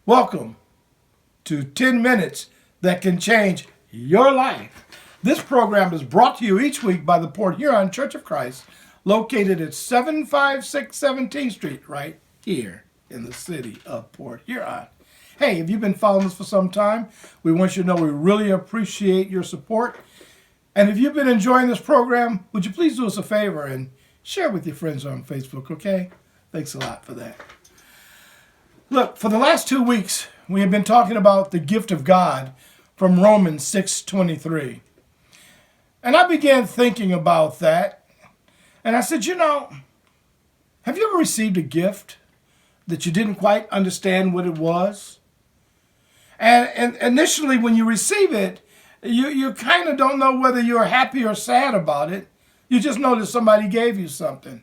Welcome to 10 Minutes That Can Change Your Life. This program is brought to you each week by the Port Huron Church of Christ, located at 756 17th Street, right here in the city of Port Huron. Hey, if you've been following us for some time, we want you to know we really appreciate your support. And if you've been enjoying this program, would you please do us a favor and share with your friends on Facebook, okay? Thanks a lot for that. Look, for the last 2 weeks, we have been talking about the gift of God from Romans 6:23. And I began thinking about that. And I said, have you ever received a gift that you didn't quite understand what it was? And initially, when you receive it, you kind of don't know whether you're happy or sad about it. You just know that somebody gave you something.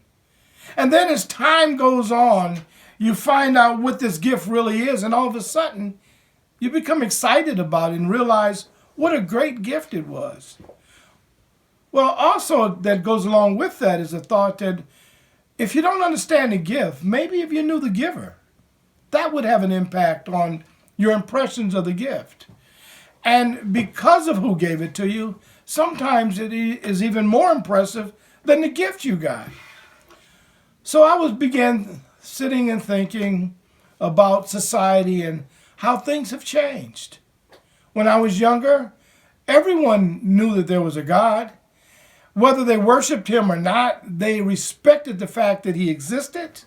And then as time goes on, you find out what this gift really is, and all of a sudden, you become excited about it and realize what a great gift it was. Well, also that goes along with that is the thought that if you don't understand the gift, maybe if you knew the giver, that would have an impact on your impressions of the gift. And because of who gave it to you, sometimes it is even more impressive than the gift you got. So I began sitting and thinking about society and how things have changed. When I was younger, everyone knew that there was a God. Whether they worshiped him or not, they respected the fact that he existed.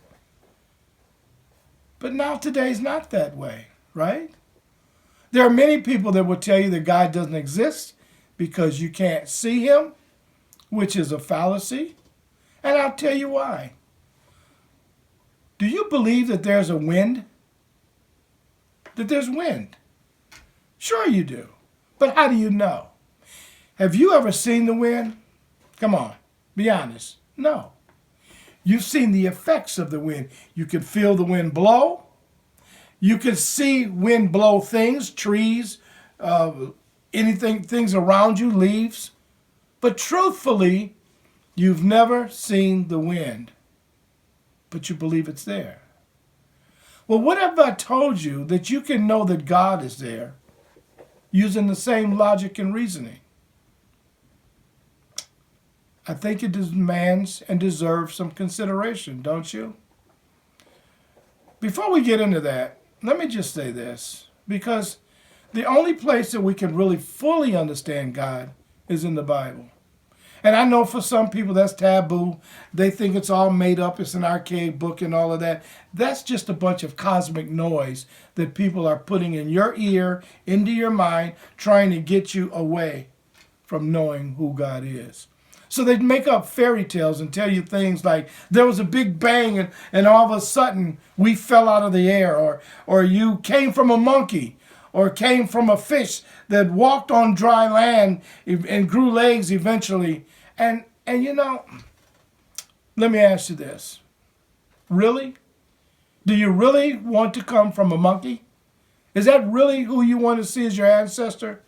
But now today's not that way, right? There are many people that will tell you that God doesn't exist because you can't see him, which is a fallacy. And I'll tell you why. Do you believe that there's a wind? That there's wind? Sure you do. But how do you know? Have you ever seen the wind? Come on, be honest. No. You've seen the effects of the wind. You can feel the wind blow. You can see wind blow things, trees, things around you, leaves. But truthfully, you've never seen the wind. But you believe it's there. Well, what if I told you that you can know that God is there using the same logic and reasoning? I think it demands and deserves some consideration, don't you? Before we get into that, let me just say this, because the only place that we can really fully understand God is in the Bible. And I know for some people that's taboo. They think it's all made up. It's an archaic book and all of that. That's just a bunch of cosmic noise that people are putting in your ear, into your mind, trying to get you away from knowing who God is. So they make up fairy tales and tell you things like there was a big bang and all of a sudden we fell out of the air, or you came from a monkey, or came from a fish that walked on dry land and grew legs eventually. And let me ask you this. Really? Do you really want to come from a monkey? Is that really who you want to see as your ancestor?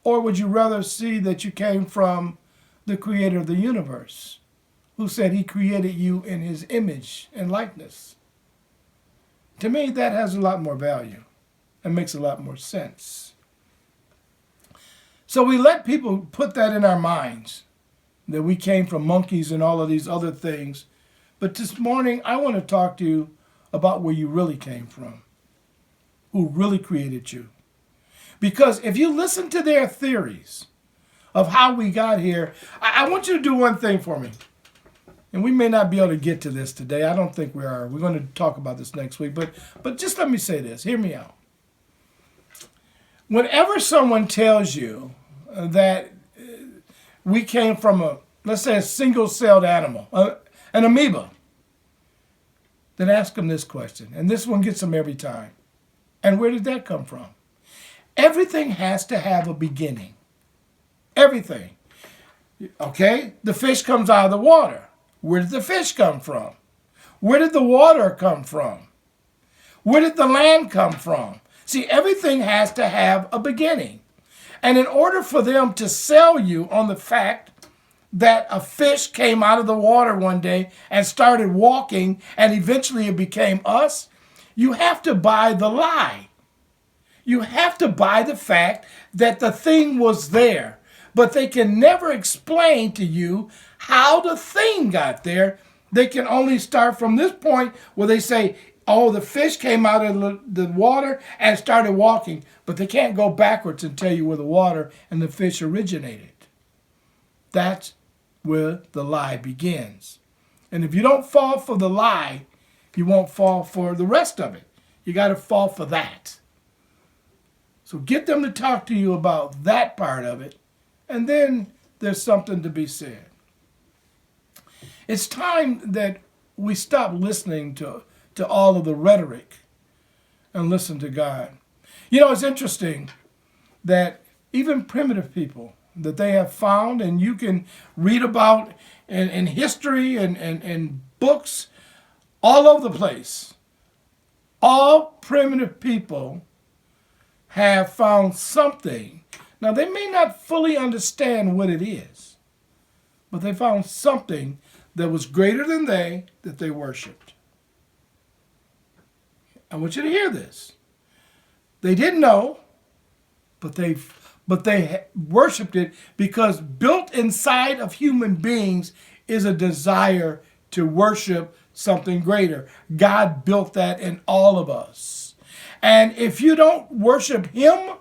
Or would you rather see that you came from the creator of the universe, who said he created you in his image and likeness? To me, that has a lot more value and makes a lot more sense. So we let people put that in our minds, that we came from monkeys and all of these other things. But this morning, I want to talk to you about where you really came from, who really created you. Because if you listen to their theories of how we got here, I want you to do one thing for me. And we may not be able to get to this today. I don't think we are. We're going to talk about this next week. But just let me say this. Hear me out. Whenever someone tells you that we came from let's say a single-celled animal, an amoeba, then ask them this question. And this one gets them every time. And where did that come from? Everything has to have a beginning. Everything. Okay? The fish comes out of the water. Where did the fish come from? Where did the water come from? Where did the land come from? See, everything has to have a beginning. And in order for them to sell you on the fact that a fish came out of the water one day and started walking and eventually it became us, You have to buy the lie. You have to buy the fact that the thing was there, but they can never explain to you how the thing got there. They can only start from this point where they say, oh, the fish came out of the water and started walking, but they can't go backwards and tell you where the water and the fish originated. That's where the lie begins. And if you don't fall for the lie, you won't fall for the rest of it. You got to fall for that. So get them to talk to you about that part of it, and then there's something to be said. It's time that we stop listening to all of the rhetoric and listen to God. You know, it's interesting that even primitive people that they have found, and you can read about in history and books all over the place, all primitive people have found something. Now, they may not fully understand what it is, but they found something that was greater than that they worshiped. I want you to hear this. They didn't know, but they worshiped it, because built inside of human beings is a desire to worship something greater. God built that in all of us. And if you don't worship him,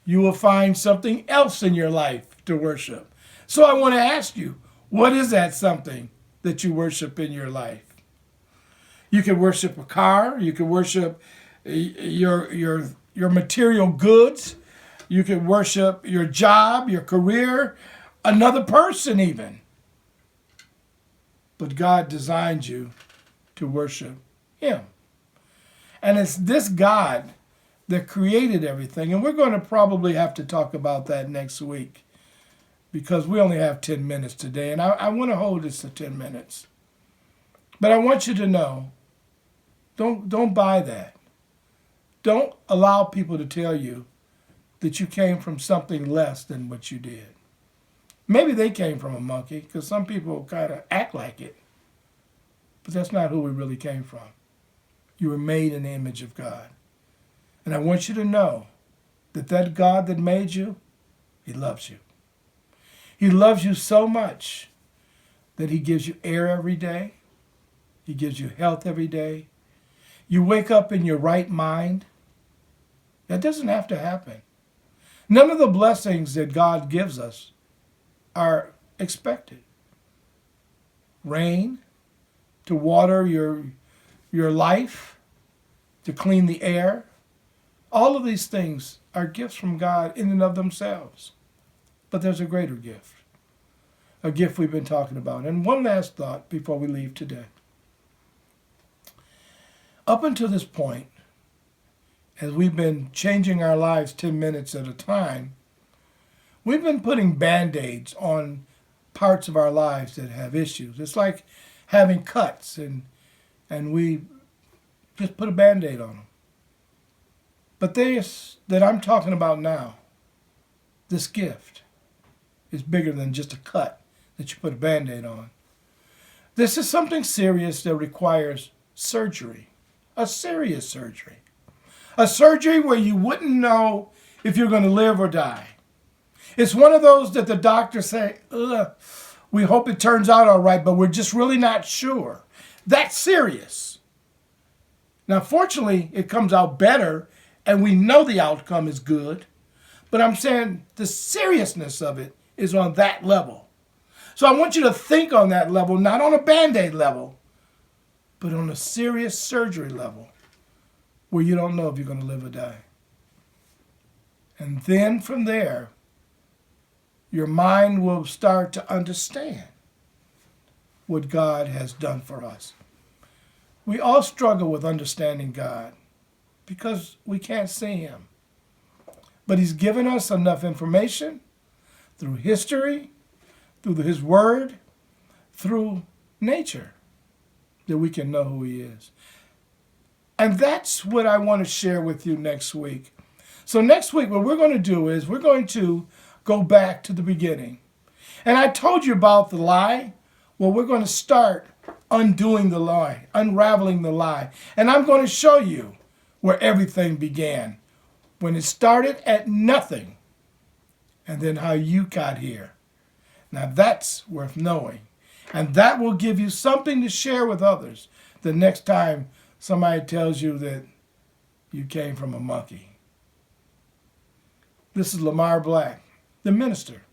you will find something else in your life to worship. So I want to ask you, what is that something that you worship in your life? You can worship a car. You can worship your material goods. You can worship your job, your career, another person even. But God designed you to worship him. And it's this God that created everything. And we're going to probably have to talk about that next week, because we only have 10 minutes today. And I want to hold this to 10 minutes. But I want you to know, don't buy that. Don't allow people to tell you that you came from something less than what you did. Maybe they came from a monkey, because some people kind of act like it. But that's not who we really came from. You were made in the image of God. And I want you to know that God that made you, he loves you. He loves you so much that he gives you air every day. He gives you health every day. You wake up in your right mind. That doesn't have to happen. None of the blessings that God gives us are expected. Rain to water your life, to clean the air. All of these things are gifts from God in and of themselves. But there's a greater gift, a gift we've been talking about. And one last thought before we leave today. Up until this point, as we've been changing our lives 10 minutes at a time, we've been putting Band-Aids on parts of our lives that have issues. It's like having cuts, and we just put a Band-Aid on them. But this that I'm talking about now, this gift, is bigger than just a cut that you put a Band-Aid on. This is something serious that requires surgery, a serious surgery. A surgery where you wouldn't know if you're going to live or die. It's one of those that the doctors say, we hope it turns out all right, but we're just really not sure. That's serious. Now, fortunately, it comes out better, and we know the outcome is good. But I'm saying the seriousness of it is on that level. So I want you to think on that level, not on a Band-Aid level, but on a serious surgery level, where you don't know if you're going to live or die. And then from there, your mind will start to understand what God has done for us. We all struggle with understanding God because we can't see him. But he's given us enough information through history, through his word, through nature, that we can know who he is. And that's what I want to share with you next week. So next week, what we're going to do is we're going to go back to the beginning. And I told you about the lie. Well, we're going to start undoing the lie, unraveling the lie. And I'm going to show you where everything began, when it started at nothing, and then how you got here. Now that's worth knowing. And that will give you something to share with others the next time somebody tells you that you came from a monkey. This is Lamar Black, the minister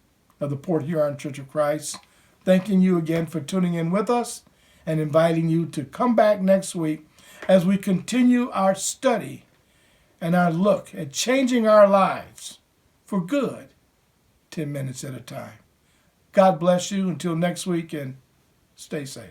of the Port Huron Church of Christ, thanking you again for tuning in with us and inviting you to come back next week as we continue our study and our look at changing our lives for good, 10 minutes at a time. God bless you until next week, and stay safe.